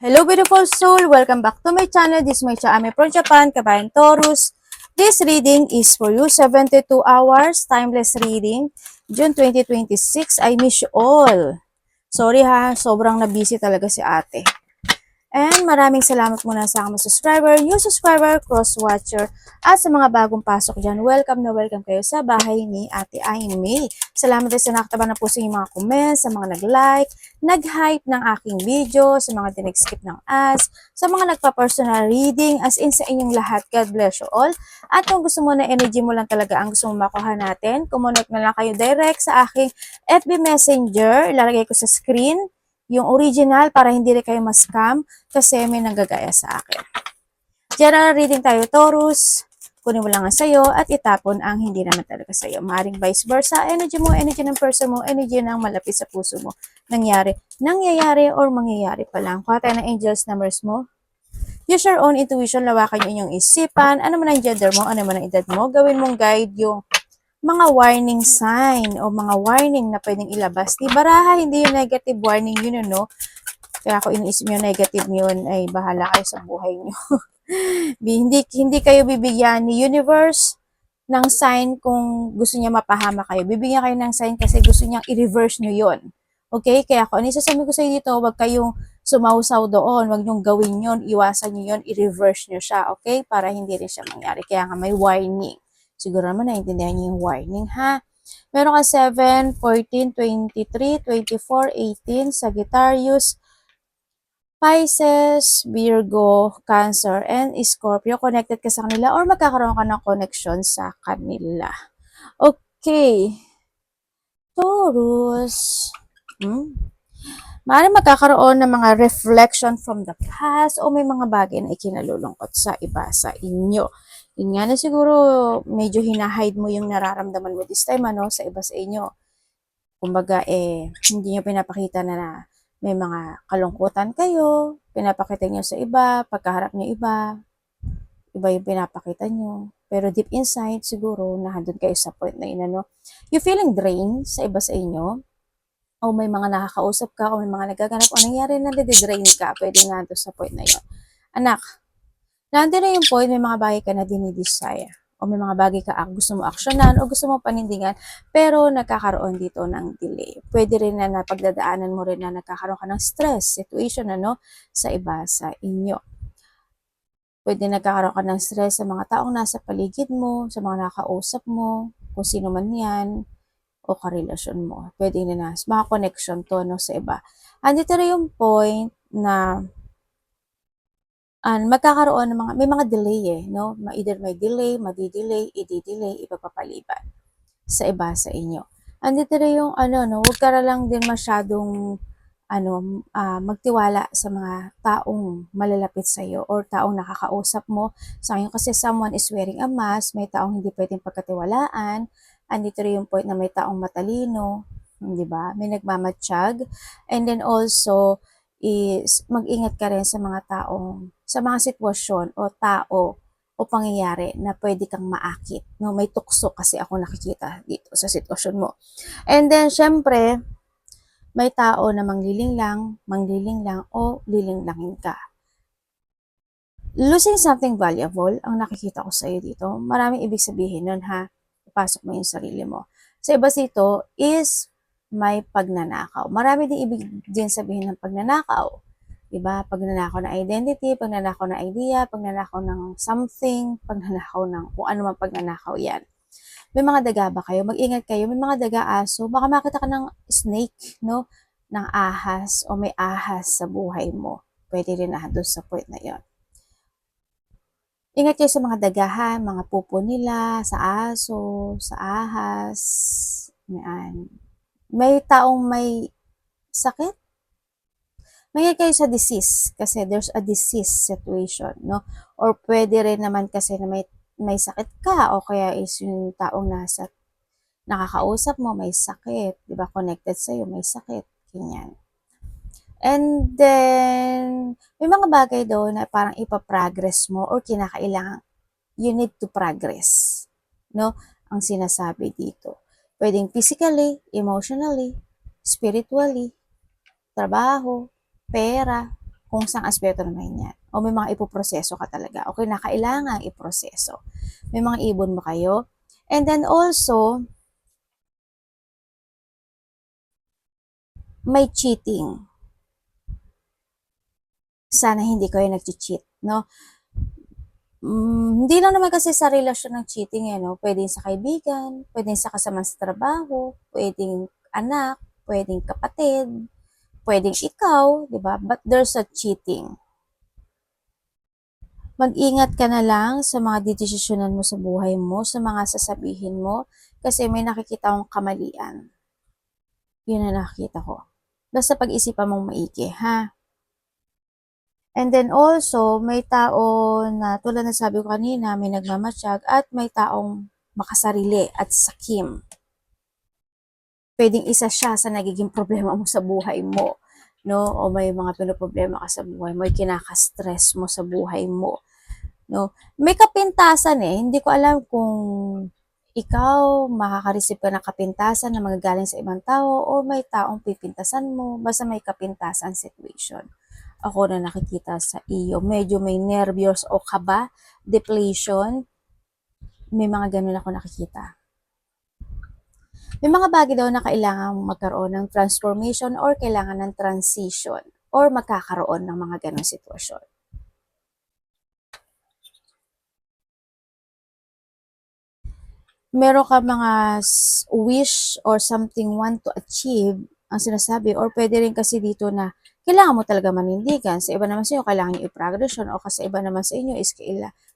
Hello beautiful soul! Welcome back to my channel. This is my Ame from Japan, Kabayan Taurus. This reading is for you, 72 hours, timeless reading, June 2026. I miss you all. Sorry ha, sobrang na-busy talaga si ate. And maraming salamat muna sa mga subscriber, new subscriber, cross-watcher, at sa mga bagong pasok dyan. Welcome na welcome kayo sa bahay ni Ate Aimee. Salamat din sa nakataba na po sa inyong mga comments, sa mga nag-like, nag-hype ng aking video, sa mga dinag-skip ng ads, sa mga nagpa-personal reading, as in sa inyong lahat. God bless you all. At kung gusto mo na energy mo lang talaga ang gusto mo makuha natin, kumonect na lang kayo direct sa aking FB Messenger. Ilalagay ko sa screen yung original para hindi rin kayo ma-scam kasi may nanggagaya sa akin. General reading tayo, Taurus. Kunin mo lang ang sayo at itapon ang hindi naman talaga sayo. Maaaring vice versa. Energy mo, energy ng person mo, energy ng malapit sa puso mo. Nangyayari or mangyayari pa lang. Kuha tayo ng angels numbers mo. Use your own intuition. Lawakan yung inyong isipan. Ano man ang gender mo, ano man ang edad mo. Gawin mong guide yung mga warning sign o mga warning na pwedeng ilabas. Di baraha, hindi yung negative warning yun, no? Kaya ako iniisip nyo negative yun, ay bahala kayo sa buhay nyo. hindi kayo bibigyan ni universe ng sign kung gusto niya mapahama kayo. Bibigyan kayo ng sign kasi gusto niyang i-reverse nyo yun. Okay? Kaya ako, ano isasabi ko sa inyo dito, huwag kayong sumausaw doon, huwag nyong gawin yun, iwasan nyo yun, i-reverse nyo siya, okay? Para hindi rin siya mangyari. Kaya nga may warning. Siguro naman naintindihan niyo yung warning, ha? Meron ka 7, 14, 23, 24, 18, Sagittarius, Pisces, Virgo, Cancer, and Scorpio. Connected ka sa kanila or magkakaroon ka ng connection sa kanila. Okay. Taurus. Maaaring magkakaroon ng mga reflection from the past o may mga bagay na ikinalulungkot sa iba sa inyo. Yun nga na siguro medyo hinahide mo yung nararamdaman mo this time sa iba sa inyo. Kumbaga hindi nyo pinapakita na may mga kalungkutan kayo, pinapakita nyo sa iba, pagkaharap nyo iba yung pinapakita nyo. Pero deep inside siguro nandun kayo sa point na yun, You feeling drained sa iba sa inyo? O may mga nakakausap ka, o may mga nagaganap, o nangyari na nade-drain ka, pwede nga doon sa point na yun. Anak, nandun na yung point, may mga bagay ka na dinidesire, o may mga bagay ka gusto mo aksyonan, o gusto mo panindigan, pero nagkakaroon dito ng delay. Pwede rin na napagdadaanan mo rin na nagkakaroon ka ng stress situation, sa iba sa inyo. Pwede nagkakaroon ka ng stress sa mga taong nasa paligid mo, sa mga nakausap mo, kung sino man yan, o karelasyon mo. Pwede na mga connection to sa iba. Andito na yung point na magkakaroon ng may mga delay Either may delay, madi-delay, i-delay, ipapapaliban sa iba sa inyo. Andito na yung huwag ka na lang din masyadong magtiwala sa mga taong malalapit sa iyo or taong nakakausap mo. Sa ngayon kasi someone is wearing a mask, may taong hindi pwedeng pagkatiwalaan. Andito rin yung point na may taong matalino, di ba? May nagmamatsyag. And then also, is mag-ingat ka rin sa mga sitwasyon o tao o pangyayari na pwede kang maakit. May tukso kasi ako nakikita dito sa sitwasyon mo. And then, syempre, may tao na manglilinglang o lilinglangin ka. Losing something valuable, ang nakikita ko sa iyo dito. Maraming ibig sabihin nun, ha? Ipasok mo yung sarili mo. Sa iba dito is may pagnanakaw. Marami din ibig din sabihin ng pagnanakaw. Diba? Pagnanakaw ng identity, pagnanakaw ng idea, pagnanakaw ng something, pagnanakaw ng kung ano man pagnanakaw yan. May mga daga ba kayo? Mag-ingat kayo. May mga daga-aso. Baka makita ka ng snake, ng ahas o may ahas sa buhay mo. Pwede rin doon sa point na yon. Ingat kayo sa mga dagahan, mga pupo nila, sa aso, sa ahas. May taong may sakit. May kayo sa disease kasi there's a disease situation, Or pwede rin naman kasi na may sakit ka o kaya is yung taong nakakausap mo may sakit, 'di ba? Connected sa iyo, may sakit, ganyan. And then, may mga bagay doon na parang ipa-progress mo or kinakailangan, you need to progress, ang sinasabi dito. Pwedeng physically, emotionally, spiritually, trabaho, pera, kung saan aspeto naman yan. O may mga ipoproseso ka talaga. Okay na kailangan iproseso. May mga ibon mo kayo. And then also, may cheating. Sana hindi kayo nag-cheat, no? Hindi lang naman kasi sa relasyon ng cheating, no? Pwedeng sa kaibigan, pwedeng sa kasama sa trabaho, pwedeng anak, pwedeng kapatid, pwedeng ikaw, di ba? But there's a cheating. Mag-ingat ka na lang sa mga dedesisyonan mo sa buhay mo, sa mga sasabihin mo, kasi may nakikita akong kamalian. Yun na nakikita ko. Basta pag-isipan mong maigi, ha? And then also, may tao na tulad ng sabi ko kanina, may nagmamatsyag at may taong makasarili at sakim. Pwedeng isa siya sa nagiging problema mo sa buhay mo, no? O may mga pinoproblema ka sa buhay mo, may kinaka-stress mo sa buhay mo, no? May kapintasan hindi ko alam kung ikaw makaka-receive ka ng kapintasan na magagaling sa ibang tao o may taong pipintasan mo, basta may kapintasan situation. Ako na nakikita sa iyo, medyo may nervyos o kaba, depletion, may mga ganun ako nakikita. May mga bagay daw na kailangan magkaroon ng transformation or kailangan ng transition or magkakaroon ng mga ganung sitwasyon. Meron ka mga wish or something want to achieve ang sinasabi or pwede rin kasi dito na kailangan mo talaga manindigan. Sa iba naman sa inyo, kailangan yung i-progress yun o kasi iba naman sa inyo is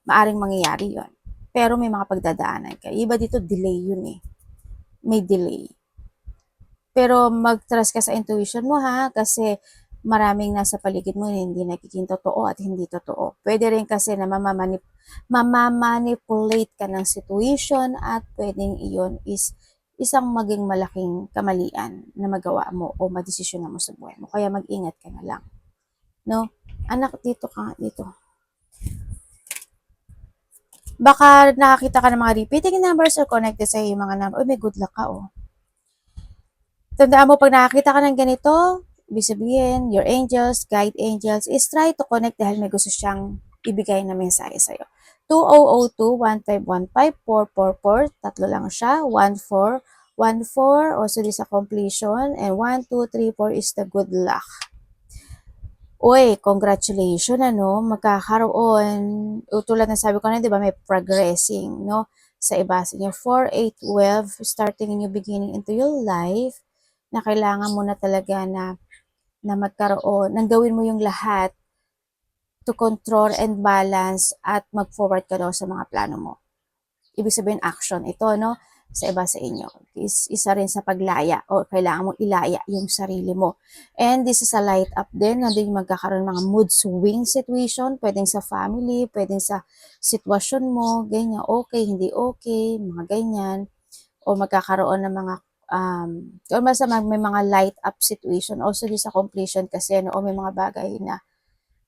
maaring mangyayari yon. Pero may mga pagdadaanan ka. Iba dito, delay yun may delay. Pero mag-trust ka sa intuition mo kasi maraming nasa paligid mo na hindi nagiging totoo at hindi totoo. Pwede rin kasi na mamamanipulate ka ng situation at pwedeng iyon is isang maging malaking kamalian na magawa mo o madesisyon mo sa buhay mo. Kaya mag-ingat ka na lang. No? Anak, dito ka, dito. Baka nakakita ka ng mga repeating numbers or connected sa yung mga number. May good luck ka, Tandaan mo, pag nakakita ka ng ganito, ibig sabihin, your angels, guide angels, is try to connect dahil may gusto siyang ibigay na mensahe sa'yo. 2002-1515-444, tatlo lang siya, 1414, also this a completion, and 1234 is the good luck. Uy, congratulations, magkakaroon, tulad ng sabi ko na, di ba, may progressing, sa iba sa inyo, 4-8-12, starting a new beginning into your life, na kailangan mo na talaga na magkaroon, nang gawin mo yung lahat to control and balance at mag-forward ka daw sa mga plano mo. Ibig sabihin, action ito, sa iba sa inyo. Isa rin sa paglaya o kailangan mong ilaya yung sarili mo. And this is a light up din, nandun magkakaroon ng mga mood swing situation, pwedeng sa family, pwedeng sa sitwasyon mo, ganyan, okay, hindi okay, mga ganyan, o magkakaroon ng mga or may mga light up situation also din sa completion kasi o may mga bagay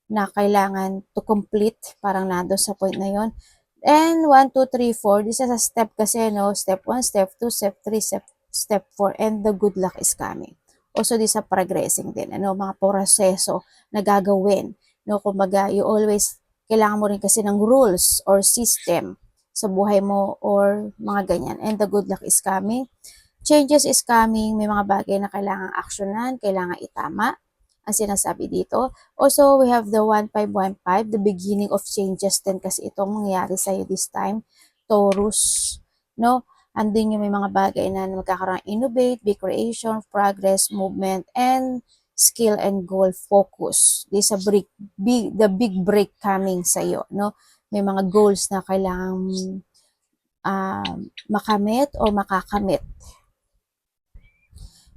na kailangan to complete, parang nando sa point na yon. And 1, 2, 3, 4, this is a step kasi, step 1, step 2, step 3, step 4, and the good luck is coming. Also, this is a progressing din, mga proseso na gagawin, kumbaga, you always, kailangan mo rin kasi ng rules or system sa buhay mo or mga ganyan. And the good luck is coming. Changes is coming, may mga bagay na kailangang aksyonan, kailangan itama, ang sinasabi dito. Also, we have the 1515, the beginning of changes din kasi itong mangyayari sa'yo this time. Taurus, andun yung may mga bagay na magkakaroon innovate, big creation, progress, movement, and skill and goal focus. This is the big break coming sa'yo, May mga goals na kailangang makamit o makakamit.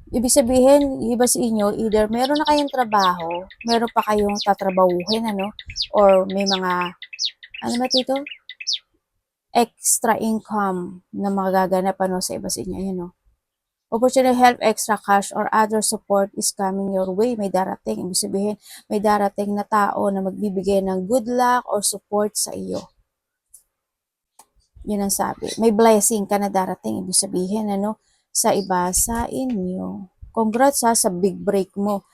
Ibig sabihin, iba sa inyo, either meron na kayong trabaho, meron pa kayong tatrabahuhin, or may mga, dito? Extra income na magaganap, sa iba sa inyo, Opportunity, help, extra cash, or other support is coming your way. May darating. Ibig sabihin, may darating na tao na magbibigay ng good luck or support sa iyo. Yun ang sabi. May blessing ka na darating. Ibig sabihin, sa iba sa inyo. Congrats sa big break mo.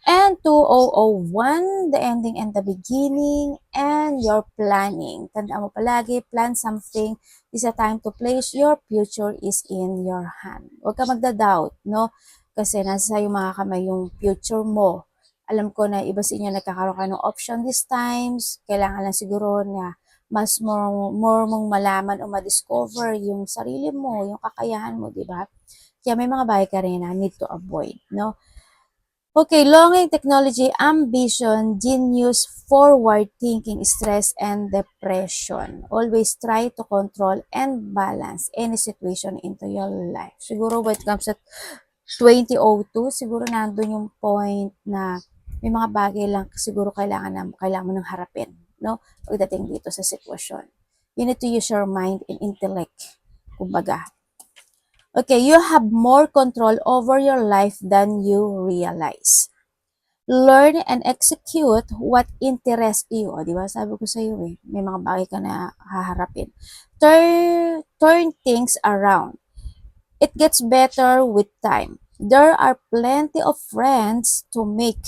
And 2001, the ending and the beginning, and your planning. Tandaan mo palagi, plan something. This is a time to place your future is in your hand. Huwag ka magda-doubt, no? Kasi nasa iyo mga kamay yung future mo. Alam ko na iba sa inyo nagkakaroon ka ng option these times. Kailangan lang siguro na mas more mong malaman o ma-discover yung sarili mo, yung kakayahan mo, di ba? Kaya may mga bagay ka rin na need to avoid, no? Okay, longing, technology, ambition, genius, forward thinking, stress, and depression. Always try to control and balance any situation into your life. Siguro when it comes to 2002, siguro nandun yung point na may mga bagay lang siguro kailangan mo nang harapin, no? Pagdating dito sa sitwasyon. You need to use your mind and intellect, kumbaga. Okay, you have more control over your life than you realize. Learn and execute what interests you. O, di ba? Sabi ko sa iyo may mga bagay ka na haharapin. Turn things around. It gets better with time. There are plenty of friends to make.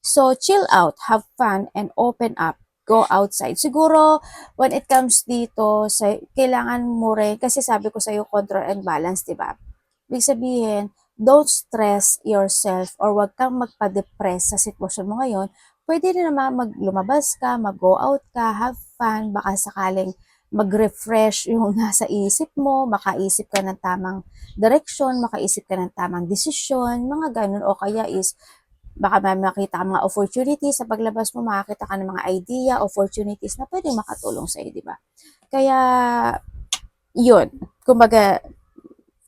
So, chill out, have fun, and open up. Go outside. Siguro, when it comes dito, kailangan mo rin, kasi sabi ko sa'yo, control and balance, di ba? Ibig sabihin, don't stress yourself or wag kang magpa-depress sa sitwasyon mo ngayon. Pwede rin naman lumabas ka, mag-go out ka, have fun, baka sakaling mag-refresh yung nasa isip mo, makaisip ka ng tamang direksyon, makaisip ka ng tamang desisyon, mga ganun. O kaya is, baka may makita ka mga opportunities sa paglabas mo, makakita ka ng mga idea, opportunities na pwedeng makatulong sa'yo, di ba? Kaya, yun. Kumbaga,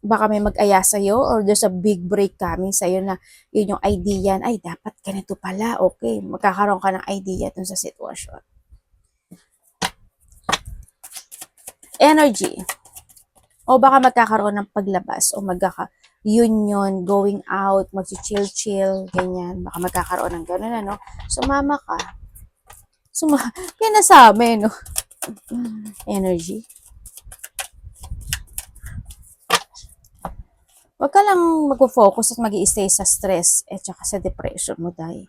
baka may mag-aya sa'yo or there's a big break coming sa'yo na yun yung idea, ay, dapat ganito pala, okay, magkakaroon ka ng idea dun sa sitwasyon. Energy. O baka magkakaroon ng paglabas o union, going out, mag-chill-chill, ganyan. Baka magkakaroon ng gano'n, ano. Sumama ka. Yan na sa amin, no. Energy. Huwag ka lang mag-focus at mag-i-stay sa stress at saka sa depression mo, dahil.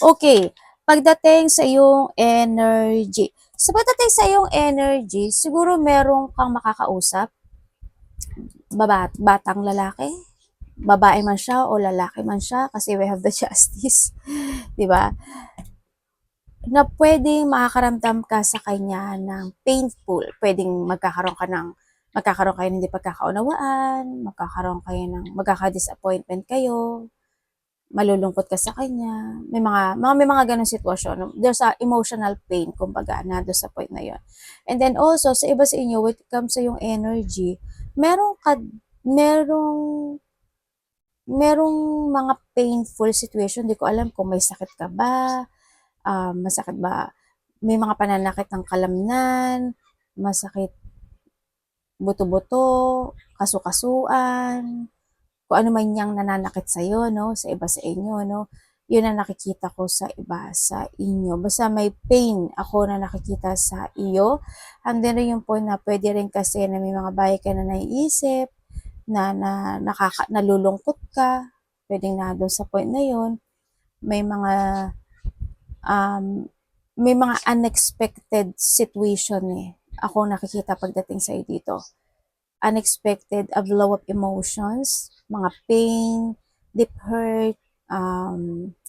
Okay, pagdating sa iyong energy. Sa pagdating sa iyong energy, siguro merong kang makakausap, batang lalaki, babae man siya o lalaki man siya, kasi we have the justice, di ba? Na pwedeng makakaramdam ka sa kanya ng painful, pwedeng magkakaroon kayo ng hindi pagkakaunawaan, magkaka-disappointment kayo, malulungkot ka sa kanya, may mga ganong sitwasyon. There's a emotional pain, kumbaga, na doon sa point na yon. And then also, sa iba sa inyo, when it comes sa yung energy, merong mga painful situation. Di ko alam kung may sakit ka ba, masakit ba, may mga pananakit ng kalamnan, masakit buto-buto, kasukasuan, kung ano man yang nananakit sa'yo, no, sa iba sa inyo, no, yun ang nakikita ko sa iba sa inyo. Basta may pain ako na nakikita sa iyo. Hanggang rin yung point na pwede rin kasi na may mga bagay ka na naiisip, nalulungkot ka, pwedeng na doon sa point na yun, may mga unexpected situation ako nakikita pagdating sa dito. Unexpected, a blow of emotions, mga pain, deep hurt,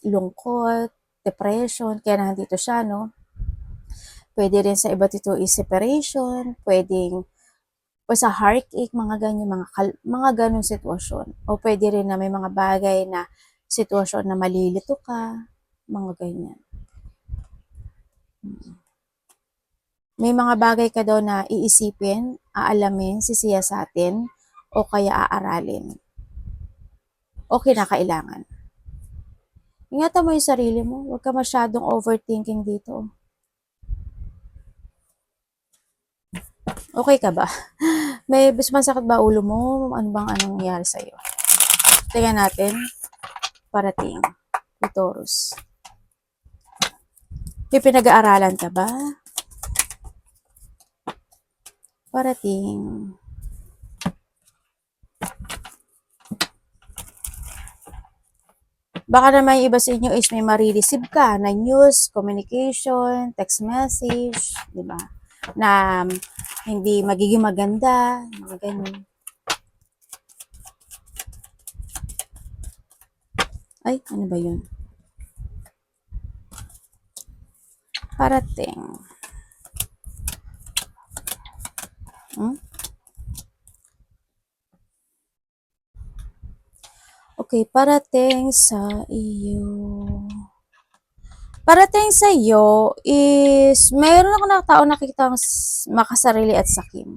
lungkot, depression, kaya nandito siya, no? Pwede rin sa iba dito is separation, pwedeng sa heartache, mga ganyan, mga ganong sitwasyon. O pwede rin na may mga bagay na sitwasyon na malilito ka, mga ganyan. May mga bagay ka daw na iisipin, aalamin, sisiyasatin, o kaya aaralin. O kinakailangan. Ingatan mo yung sarili mo. Huwag ka masyadong overthinking dito. Okay ka ba? May sumasakit ba ulo mo? Anong nangyayari sa'yo? Tingnan natin. Parating. Taurus. May pinag-aaralan ka ba? Parating. Baka naman yung iba sa inyo is may marireceive ka na news, communication, text message, di ba? Na hindi magiging maganda, mga ganyan. Ay, ano ba yun? Parating. Okay, parating sa iyo. Parating sa iyo is, mayroon ako na tao nakikita makasarili at sakim.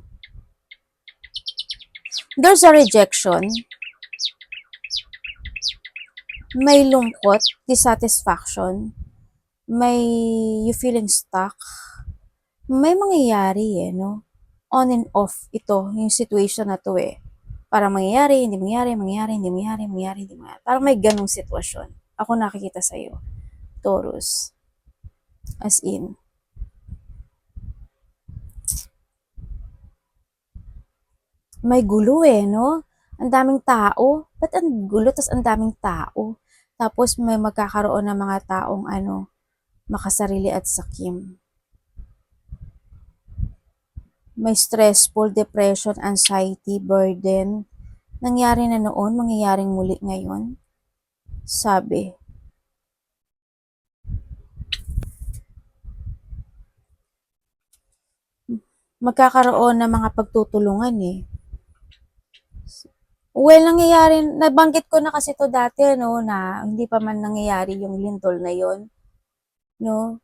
There's a rejection. May lungkot, dissatisfaction. May you feeling stuck. May mangyayari no? On and off ito, yung situation na to Parang mangyayari, hindi mangyayari, mangyayari, hindi mangyayari, mangyayari, hindi mangyayari. Parang may ganong sitwasyon. Ako nakikita sa'yo, Taurus. As in. May gulo no? Ang daming tao. Ba't ang gulo, tas ang daming tao? Tapos may magkakaroon ng mga taong makasarili at sakim. May stressful, depression, anxiety, burden. Nangyari na noon, mangyayaring muli ngayon. Sabi. Magkakaroon ng mga pagtutulungan Well, nangyayari, nabanggit ko na kasi to dati, na hindi pa man nangyayari yung lindol na yon, no?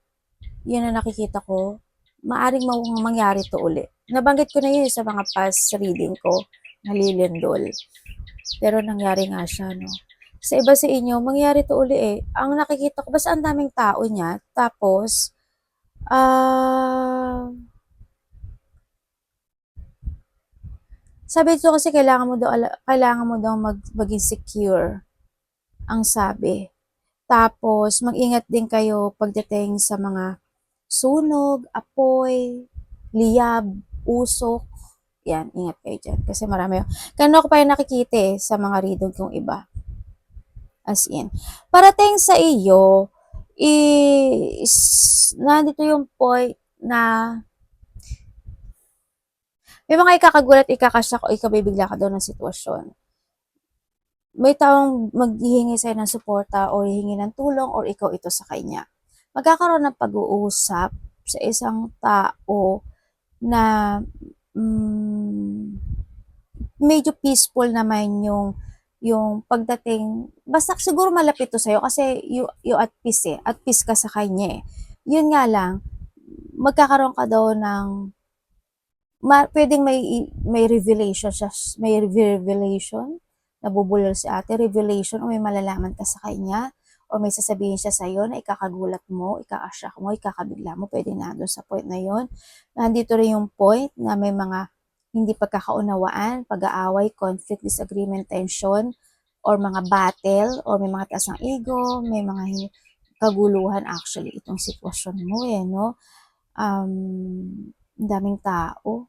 Yun ang nakikita ko. Maaring mangyari to uli. Nabanggit ko na yun sa mga past reading ko, nalilindol. Pero nangyari nga siya, no? Sa iba sa inyo, mangyari to uli Ang nakikita ko, basta ang daming tao niya. Tapos, sabi dito kasi kailangan mo daw maging secure, ang sabi. Tapos, mag-ingat din kayo pagdating sa mga sunog, apoy, liyab, usok. Yan, ingat kayo dyan. Kasi marami yun. Kano ko pa yung nakikita sa mga reading kong iba. As in. Parating sa iyo, is, nandito yung point na may mga ikakagulat, ikakasyak o ikabibigla ka daw ng sitwasyon. May taong maghihingi sa'yo ng suporta o hihingi ng tulong or ikaw ito sa kanya. Magkakaroon ng pag-uusap sa isang tao na medyo peaceful naman yung pagdating, basta siguro malapit to sa'yo kasi you at peace at peace ka sa kanya Yun nga lang, magkakaroon ka daw ng pwedeng may revelation siya, may revelation, nabubulol si ate, revelation o may malalaman ka sa kanya o may sasabihin siya sa'yo na ikakagulat mo, ikakasyak mo, ikakabigla mo, pwede na doon sa point na yon. Nandito rin yung point na may mga hindi pagkakaunawaan, pag-aaway, conflict, disagreement, tension, or mga battle, or may mga taas ng ego, may mga kaguluhan actually itong sitwasyon mo no? Daming tao.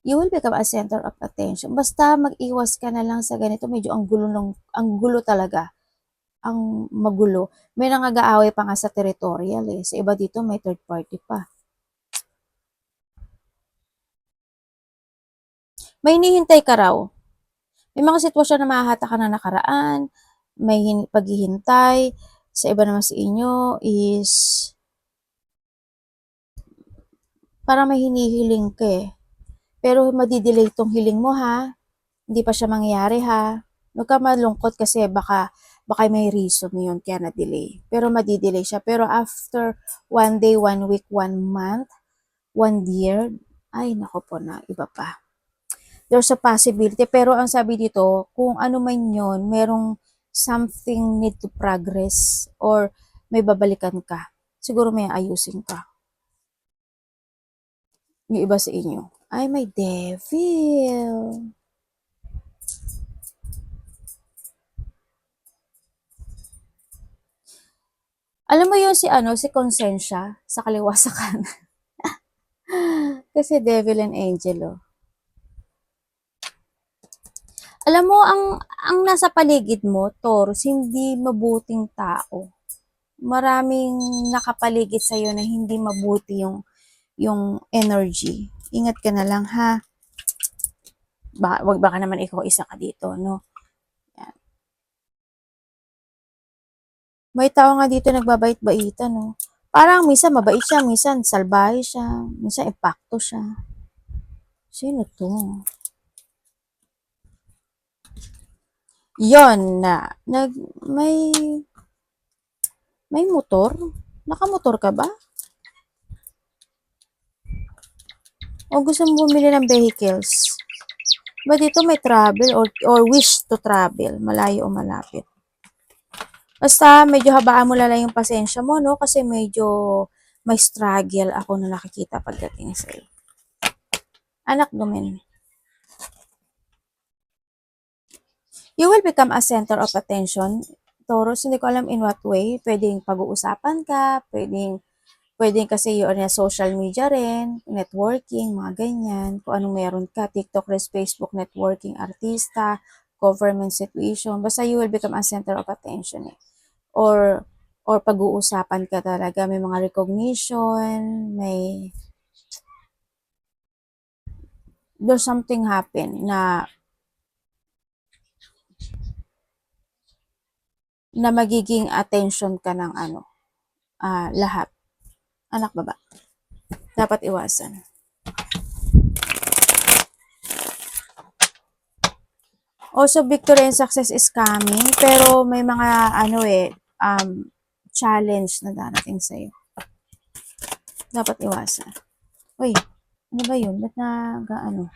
You will become a center of attention. Basta mag-iwas ka na lang sa ganito, medyo ang gulo talaga. Ang magulo. May nangag-aaway pa nga sa territorial Sa iba dito may third party pa. May hinihintay ka raw. May mga sitwasyon na mahahata ka na nakaraan, may paghihintay. Sa iba naman sa inyo is parang may hinihiling ka Pero madidelay tong hiling mo ha. Hindi pa siya mangyayari ha. Huwag ka malungkot kasi baka may reason yun kaya na-delay. Pero madidelay siya. Pero after 1 day, 1 week, 1 month, 1 year, ay nako po na, iba pa. There's a possibility. Pero ang sabi dito, kung ano man yun, merong something need to progress or may babalikan ka. Siguro may ayusin ka. Yung iba sa inyo, ay may devil. Alam mo yun si Konsensya sa kaliwa sa kanan. Kasi devil and angel Alam mo, ang nasa paligid mo, Taurus, hindi mabuting tao. Maraming nakapaligid sa'yo na hindi mabuti yung energy. Ingat ka na lang, ha? Wag baka naman ikaw isa ka dito, no? Yan. May tao nga dito nagbabait-baitan, no? Parang minsan mabait siya, minsan salbahe siya, minsan impacto siya. Sino to? Yon na, may motor? Nakamotor ka ba? O gusto mo bumili ng vehicles? Ba dito may travel or wish to travel, malayo o malapit? Basta medyo habaan mo lang yung pasensya mo, no? Kasi medyo may struggle ako na nakikita pagdating sa'yo. Anak gumen. You will become a center of attention. Taurus, hindi ko alam in what way. Pwedeng pag-uusapan ka, pwedeng kasi yun na social media rin, networking, mga ganyan. Kung anong meron ka, TikTok, Facebook, networking, artista, government situation. Basta you will become a center of attention eh. Or pag-uusapan ka talaga, may mga recognition, there's something happen na magiging attention ka ng lahat. Anak baba. Dapat iwasan. Also, victory and success is coming, pero may mga challenge na darating sa'yo. Dapat iwasan. Uy, ano ba yun? Ba't ano?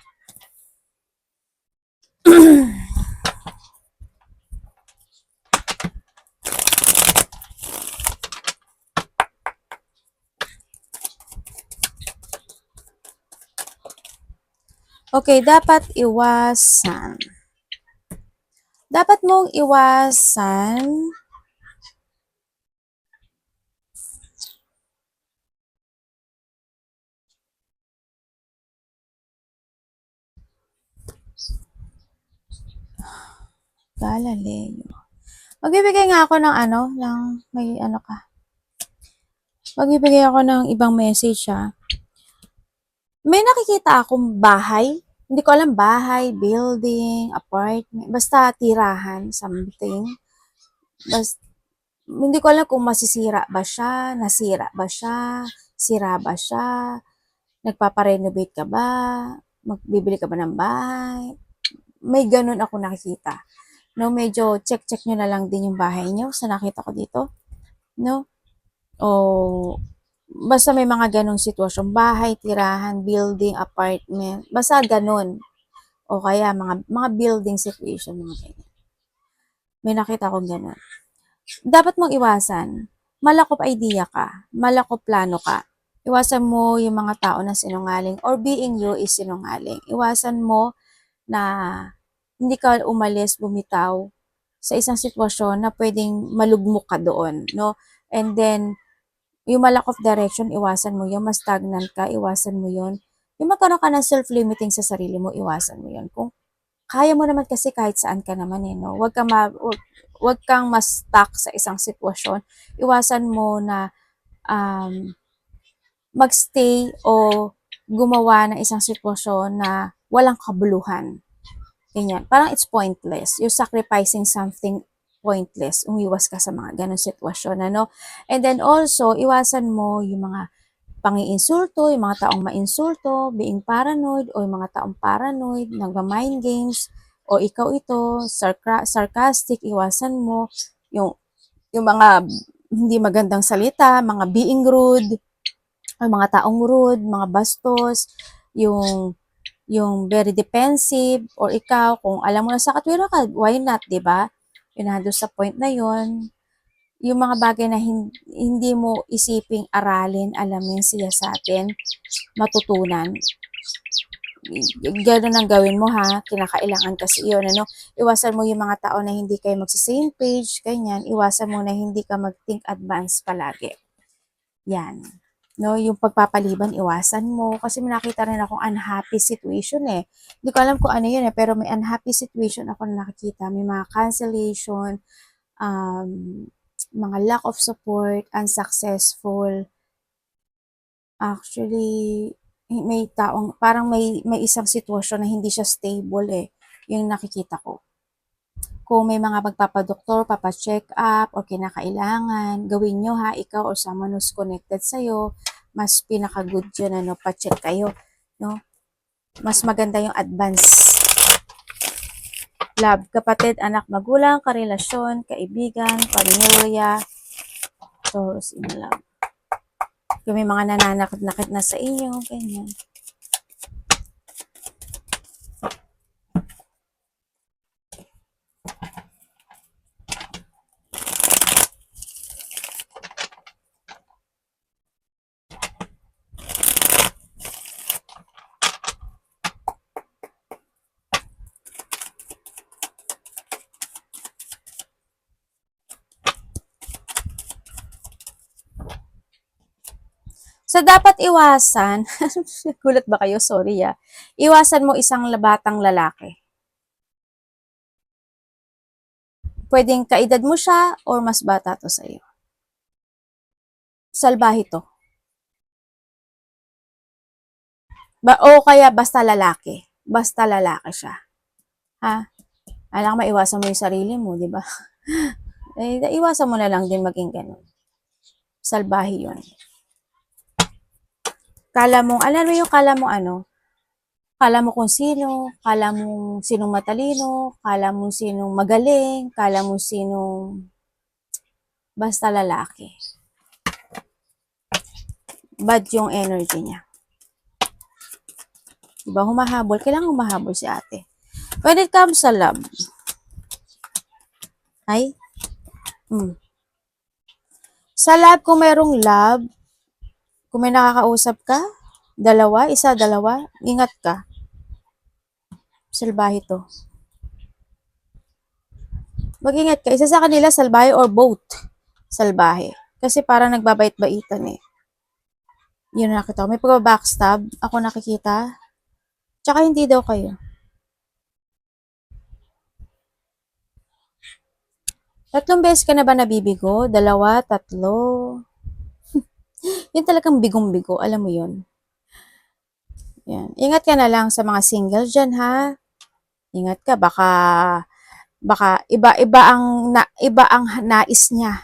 Okay, dapat iwasan. Dapat mong iwasan Galileo. Magbibigay nga ako ng may ka. Magbibigay ako ng ibang message ha. May nakikita akong bahay. Hindi ko alam bahay, building, apartment, basta tirahan, something. Hindi ko alam kung masisira ba siya, nasira ba siya, sira ba siya, nagpaparenovate ka ba, magbibili ka ba ng bahay. May ganun ako nakikita. No, medyo check nyo na lang din yung bahay nyo sa nakita ko dito. No? O basta may mga ganong sitwasyon, bahay, tirahan, building, apartment, basta ganun. O kaya mga building situation, mga ganyan. May nakita akong ganun. Dapat mong iwasan, malakop idea ka, malakop plano ka. Iwasan mo yung mga tao na sinungaling or being you is sinungaling. Iwasan mo na hindi ka umalis, bumitaw sa isang sitwasyon na pwedeng malugmok ka doon, no? And then, yung lack of direction, iwasan mo yun. Mas stagnant ka, iwasan mo yun. Yung magkaroon ka ng self-limiting sa sarili mo, iwasan mo yun. Kung kaya mo naman kasi kahit saan ka naman eh, no? Wag kang mas stuck sa isang sitwasyon. Iwasan mo na magstay o gumawa ng isang sitwasyon na walang kabuluhan. Ganyan. Parang it's pointless. You're sacrificing something pointless. Umiwas ka sa mga ganong sitwasyon, ano? And then also, iwasan mo yung mga pangiinsulto, yung mga taong mainsulto, being paranoid, o yung mga taong paranoid, nagma-mind games, o ikaw ito, sarcastic, iwasan mo, yung mga hindi magandang salita, mga being rude, o mga taong rude, mga bastos, yung very defensive, or ikaw, kung alam mo na sa katwira ka, why not, di ba? Yun na, doon sa point na yon yung mga bagay na hindi mo isiping aralin, alamin siya sa atin, matutunan. Ganun ang gawin mo ha, kinakailangan kasi yun, ano? Iwasan mo yung mga tao na hindi kayo magsi-same page, ganyan. Iwasan mo na hindi ka mag-think advance palagi. Yan. No, yung pagpapaliban, iwasan mo. Kasi may nakita rin akong unhappy situation eh. Hindi ko alam kung ano yun eh, pero may unhappy situation ako na nakikita. May mga cancellation, um, mga lack of support, unsuccessful. Actually, may taong, parang may isang sitwasyon na hindi siya stable eh. Yung nakikita ko. Kung may mga magpapadoktor, papacheck up, o kinakailangan, gawin nyo ha, ikaw or someone who's connected sa'yo, mas pinaka-good yun, ano, pa-check kayo, no? Mas maganda yung advance. Love, kapatid, anak, magulang, karelasyon, kaibigan, pamilya, Taurus in love. Kung may mga nananakit-nakit na sa inyo, ganyan. So, dapat iwasan, gulat ba kayo? Sorry Iwasan mo isang batang lalaki. Pwedeng kaedad mo siya or mas bata to sa'yo. Salbahe to. O kaya basta lalaki. Basta lalaki siya. Ha? Alam, maiwasan mo yung sarili mo, di ba? Iwasan mo na lang din maging ganun. Salbahe yun. Kala mo, alam mo yung kala mo ano? Kala mo kung sino, kala mo sinong matalino, kala mo sinong magaling, kala mo sinong basta lalaki. Bad yung energy niya. Diba, humahabol. Kailangan humahabol si ate. When it comes sa love, ay, sa love, kung mayroong love, kung may nakakausap ka, dalawa, isa, dalawa, ingat ka. Salbahe to. Mag-ingat ka. Isa sa kanila, salbahe or both. Salbahe. Kasi parang nagbabait-baitan eh. Yun nakita ko. May pagbabackstab. Ako nakikita. Tsaka hindi daw kayo. Tatlong beses ka na ba nabibigo? Dalawa, tatlo. Yun talagang bigong-bigo. Alam mo yun. Yan. Ingat ka na lang sa mga single dyan ha. Ingat ka. Baka iba ang nais niya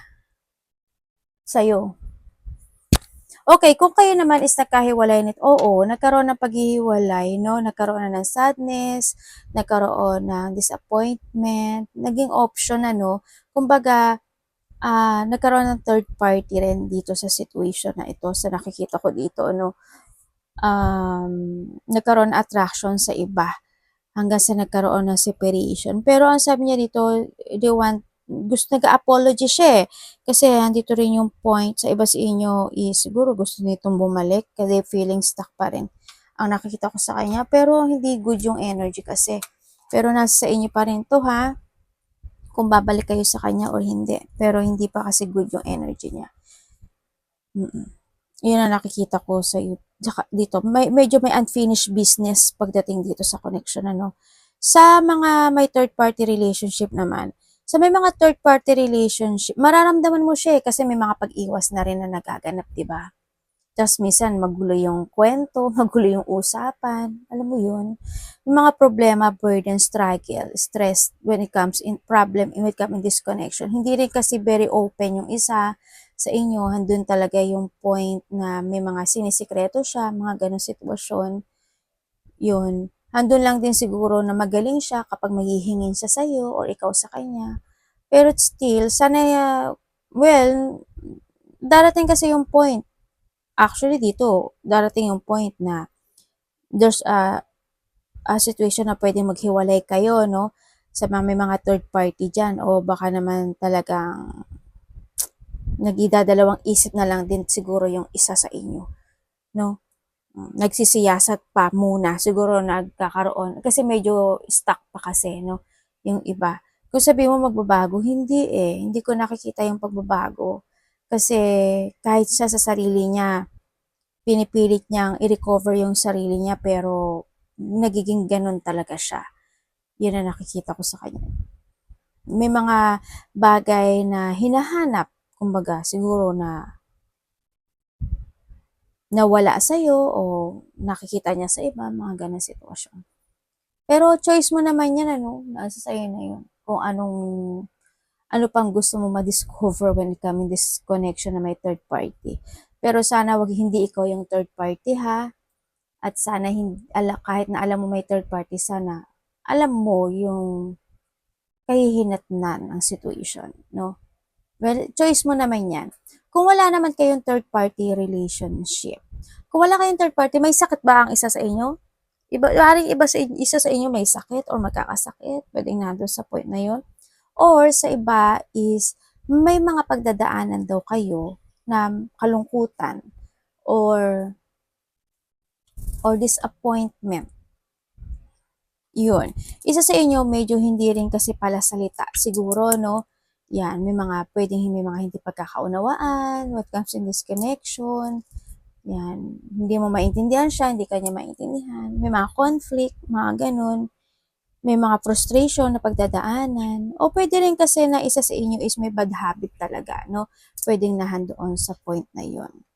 sa'yo. Okay, kung kayo naman is nagkahiwalay nito, oo, nagkaroon ng paghihiwalay, no? Nagkaroon na ng sadness, nagkaroon ng disappointment, naging option, ano? Kumbaga, nagkaroon ng third party rin dito sa situation na ito, sa nakikita ko dito, ano? Nagkaroon ng attraction sa iba hanggang sa nagkaroon ng separation. Pero ang sabi niya dito, gusto nag-apology siya eh. Kasi andito rin yung point sa iba sa inyo is siguro gusto nitong bumalik kasi feeling stuck pa rin ang nakikita ko sa kanya. Pero hindi good yung energy kasi. Pero nasa sa inyo pa rin to ha. Kung babalik kayo sa kanya or hindi. Pero hindi pa kasi good yung energy niya. Yun ang nakikita ko sa dito. Medyo may unfinished business pagdating dito sa connection, ano. Sa mga may third party relationship naman, sa may mga third party relationship, mararamdaman mo siya kasi may mga pag-iwas na rin na nagaganap, di ba? Tapos minsan magulo yung kwento, magulo yung usapan, alam mo yun. Yung mga problema, burden, struggle, stress when it comes in problem, when it comes in this connection. Hindi rin kasi very open yung isa sa inyo, handun talaga yung point na may mga sinisikreto siya, mga ganong sitwasyon. Yun. Handun lang din siguro na magaling siya kapag maghihingin siya sa'yo or ikaw sa kanya. Pero still, sana, well, darating kasi yung point. Actually, dito, darating yung point na there's a situation na pwedeng maghiwalay kayo, no? Sa may mga third party dyan. O baka naman talagang nagidadalawang isip na lang din siguro yung isa sa inyo, no? Nagsisiyasat pa muna, siguro nagkakaroon, kasi medyo stuck pa kasi, no? Yung iba. Kung sabi mo magbabago, hindi hindi ko nakikita yung pagbabago. Kasi kahit siya sa sarili niya, pinipilit niyang i-recover yung sarili niya pero nagiging ganun talaga siya. Yun ang nakikita ko sa kanya. May mga bagay na hinahanap, kumbaga siguro na nawala sa'yo o nakikita niya sa iba, mga ganang sitwasyon. Pero choice mo naman yan, ano, nasa sa'yo na yun. Kung ano pang gusto mo ma-discover when it comes this connection na may third party. Pero sana wag hindi ikaw yung third party ha. At sana kahit na alam mo may third party, sana alam mo yung kahihinatnan ng situation, no? Well, choice mo naman yan. Kung wala naman kayong third party relationship, kung wala kayong third party, may sakit ba ang isa sa inyo? Isa sa inyo may sakit or magkakasakit, pwedeng nandun sa point na yun. Or sa iba is may mga pagdadaanan daw kayo na kalungkutan or disappointment. Yun. Isa sa inyo medyo hindi rin kasi pala salita siguro, no? Yan, may mga hindi pagkakaunawaan what comes in this connection. Yan, hindi mo maintindihan siya, hindi kanya maintindihan. May mga conflict, mga ganun. May mga frustration na pagdadaanan. O pwede rin kasi na isa sa inyo is may bad habit talaga, no? Pwedeng nahandoon sa point na yun.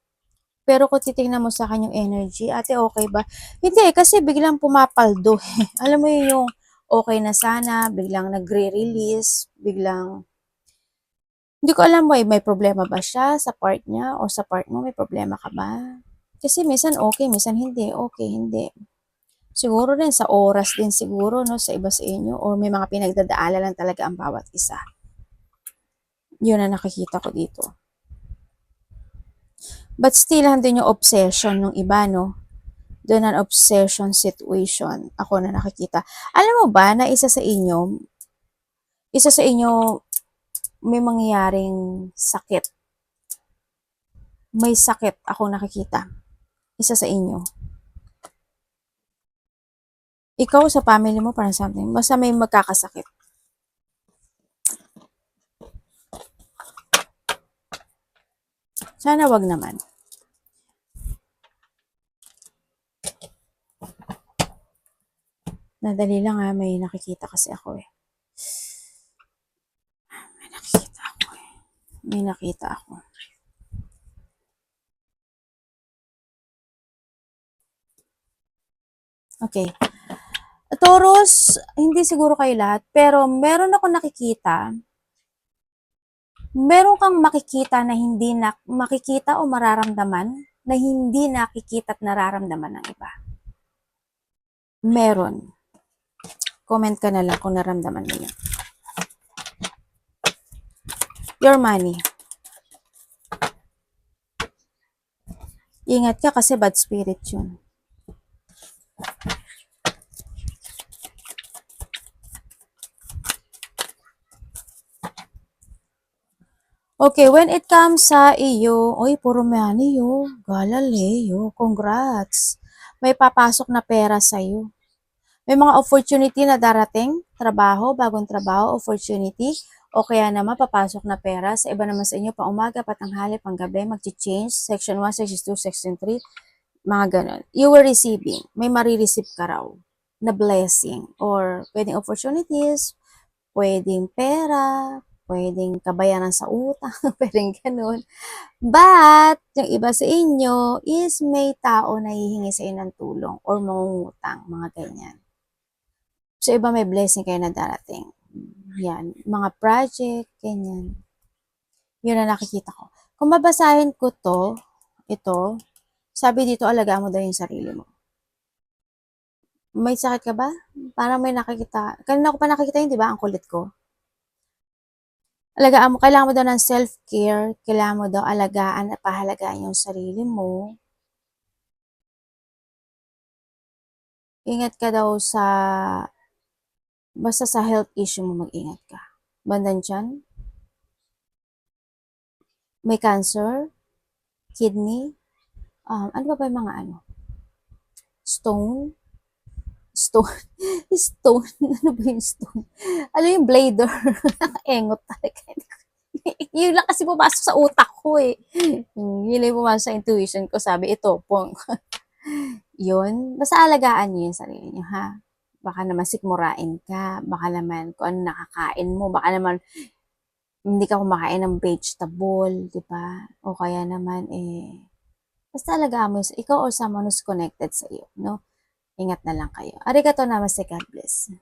Pero kung titingnan mo sa kanyang energy, ate, okay ba? Hindi, kasi biglang pumapaldo. Alam mo yung okay na sana, biglang nagre-release, biglang, hindi ko alam may problema ba siya sa part niya o sa part mo, may problema ka ba? Kasi minsan okay, minsan hindi, okay, hindi. Siguro rin sa oras din siguro, no, sa iba sa inyo, or may mga pinagdadaanan lang talaga ang bawat isa. Yun ang nakikita ko dito. But still, handun yung obsession ng iba, no? Doon ang obsession situation. Ako na nakikita. Alam mo ba na isa sa inyo, may mangyayaring sakit. May sakit ako nakikita. Isa sa inyo. Ikaw sa family mo, parang something. Basta may magkakasakit. Sana wag naman. Nadali lang ha, may nakikita kasi ako eh. May nakita ako. Okay. Taurus, hindi siguro kayo lahat, pero meron ako nakikita. Meron kang makikita na hindi makikita o mararamdaman na hindi nakikita at nararamdaman ng iba. Meron. Comment ka na lang kung naramdaman mo yun. Your money. Ingat ka kasi bad spirit yun. Okay, when it comes sa iyo, oy, puro money yo, Galileo, congrats. May papasok na pera sa iyo. May mga opportunity na darating, trabaho, bagong trabaho, opportunity, o kaya naman papasok na pera. Sa iba naman sa inyo, pang umaga, patanghali, pang gabi, mag-change, section 1, section 2, section 3, mga ganun. You were receiving, may marireceive ka raw na blessing, or pwedeng opportunities, pwedeng pera, pwedeng kabayaran sa utang, pwedeng ganun. But, yung iba sa inyo is may tao na hihingi sa inyo ng tulong or mangungutang, mga ganyan. So, iba may blessing kayo na darating. Yan, mga project, ganyan. Yun na nakikita ko. Kung babasahin ko ito, sabi dito, alagaan mo daw yung sarili mo. May sakit ka ba? Parang may nakikita. Kanina ko pa nakikita yun, di ba? Ang kulit ko. Alagaan mo, kailangan mo daw ng self-care, kailangan mo daw alagaan at pahalagaan yung sarili mo. Ingat ka daw basta sa health issue mo, mag-ingat ka. Bandan dyan, may cancer, kidney, ano ba yung mga stone, stone, ano ba yung stone? Ano yung blader? Engot talaga. Yun lang kasi pumasok sa utak ko eh. Yun lang yung pumasok sa intuition ko. Sabi, ito, pong. Yun. Basta alagaan niyo yung sarili niyo, ha? Baka naman sikmurain ka. Baka naman kung ano nakakain mo. Baka naman hindi ka kumakain ng vegetable, di ba? O kaya naman, basta alagaan mo ikaw or someone who's connected sa iyo, no? Ingat na lang kayo. Arigato namaste, God bless.